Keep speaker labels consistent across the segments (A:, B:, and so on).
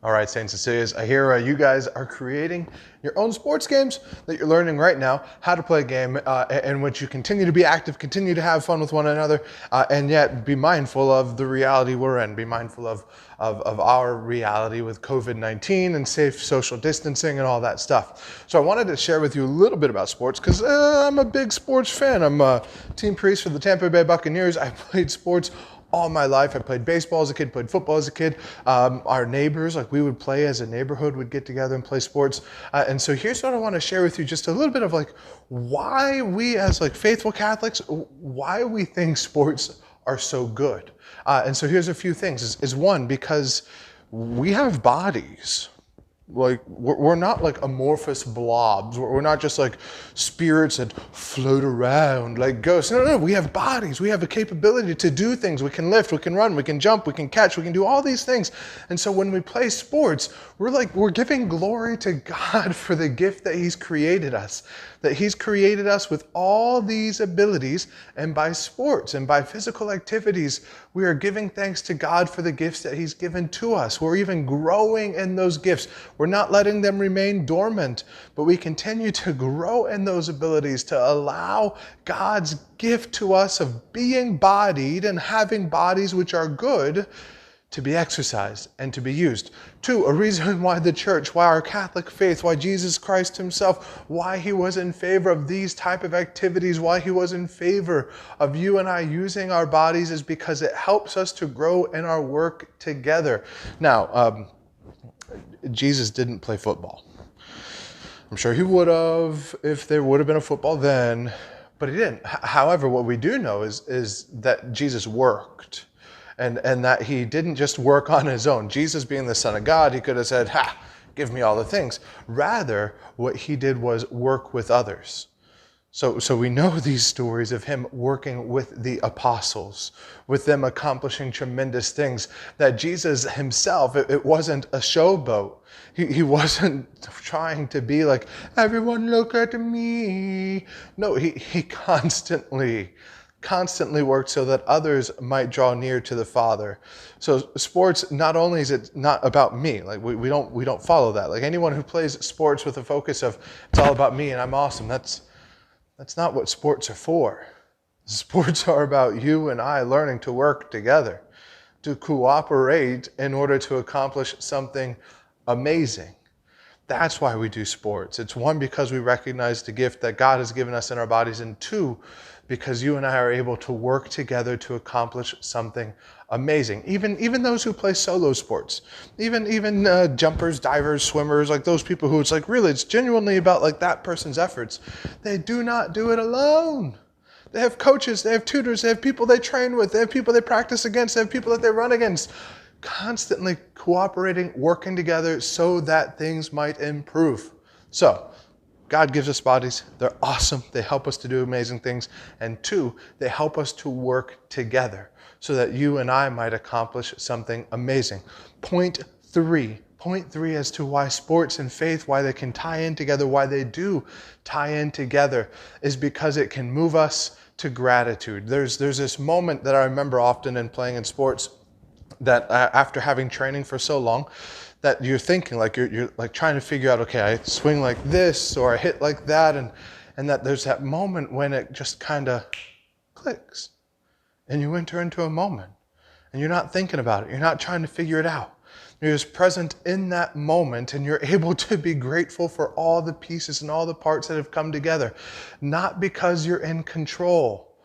A: All right, St. Cecilia's, I hear you guys are creating your own sports games that you're learning right now how to play a game in which you continue to be active, continue to have fun with one another, and yet be mindful of the reality we're in, be mindful of our reality with COVID-19 and safe social distancing and all that stuff. So I wanted to share with you a little bit about sports because I'm a big sports fan. I'm a team priest for the Tampa Bay Buccaneers. I played sports all my life. I played baseball as a kid, played football as a kid. Our neighbors, like we would play as a neighborhood, would get together and play sports. And so here's what I want to share with you, just a little bit of like why we as like faithful Catholics, why we think sports are so good. And so here's a few things. Is one, because we have bodies. Like, we're not like amorphous blobs. We're not just like spirits that float around like ghosts. No, we have bodies. We have a capability to do things. We can lift, we can run, we can jump, we can catch, we can do all these things. And so when we play sports, we're giving glory to God for the gift that He's created us. That He's created us with all these abilities, and by sports and by physical activities, we are giving thanks to God for the gifts that He's given to us. We're even growing in those gifts. We're not letting them remain dormant, but we continue to grow in those abilities to allow God's gift to us of being bodied and having bodies which are good to be exercised and to be used. Two, a reason why the church, why our Catholic faith, why Jesus Christ Himself, why He was in favor of these type of activities, why He was in favor of you and I using our bodies, is because it helps us to grow in our work together. Now, Jesus didn't play football. I'm sure He would have if there would have been a football then, but He didn't. However, what we do know is that Jesus worked. And that He didn't just work on His own. Jesus being the Son of God, He could have said, give me all the things. Rather, what He did was work with others. So we know these stories of Him working with the apostles, with them accomplishing tremendous things, that Jesus Himself, it wasn't a showboat. He wasn't trying to be like, everyone look at me. No, he constantly worked so that others might draw near to the Father. So sports, not only is it not about me, like we don't follow that. Like anyone who plays sports with a focus of it's all about me and I'm awesome, that's not what sports are for. Sports are about you and I learning to work together, to cooperate in order to accomplish something amazing. That's why we do sports. It's one, because we recognize the gift that God has given us in our bodies, and two, because you and I are able to work together to accomplish something amazing. Even those who play solo sports, even jumpers, divers, swimmers, like those people who it's like really, it's genuinely about like that person's efforts. They do not do it alone. They have coaches, they have tutors, they have people they train with, they have people they practice against, they have people that they run against. Constantly cooperating, working together so that things might improve. So, God gives us bodies. They're awesome. They help us to do amazing things. And two, they help us to work together so that you and I might accomplish something amazing. Point three as to why sports and faith, why they can tie in together, why they do tie in together, is because it can move us to gratitude. There's this moment that I remember often in playing in sports, that after having training for so long, that you're thinking like you're like trying to figure out, okay, I swing like this or I hit like that, and that there's that moment when it just kind of clicks and you enter into a moment and you're not thinking about it, you're not trying to figure it out. You're just present in that moment, and you're able to be grateful for all the pieces and all the parts that have come together, not because you're in control,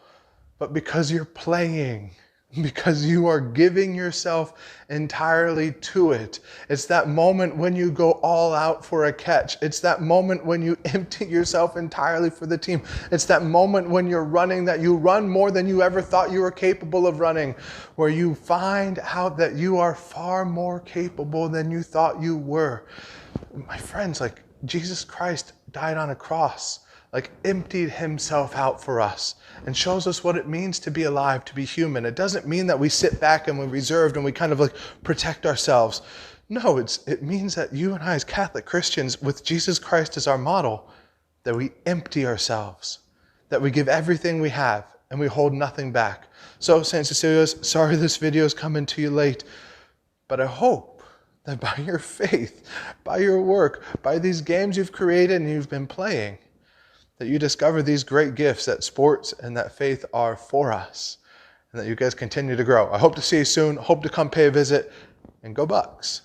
A: but because you're playing. Because you are giving yourself entirely to it. It's that moment when you go all out for a catch. It's that moment when you empty yourself entirely for the team. It's that moment when you're running, that you run more than you ever thought you were capable of running, where you find out that you are far more capable than you thought you were. My friends, like Jesus Christ died on a cross, like emptied Himself out for us and shows us what it means to be alive, to be human. It doesn't mean that we sit back and we're reserved and we kind of like protect ourselves. No, it means that you and I as Catholic Christians, with Jesus Christ as our model, that we empty ourselves, that we give everything we have and we hold nothing back. So St. Cecilia's, sorry this video is coming to you late, but I hope that by your faith, by your work, by these games you've created and you've been playing, that you discover these great gifts that sports and that faith are for us, and that you guys continue to grow. I hope to see you soon. Hope to come pay a visit, and go Bucks.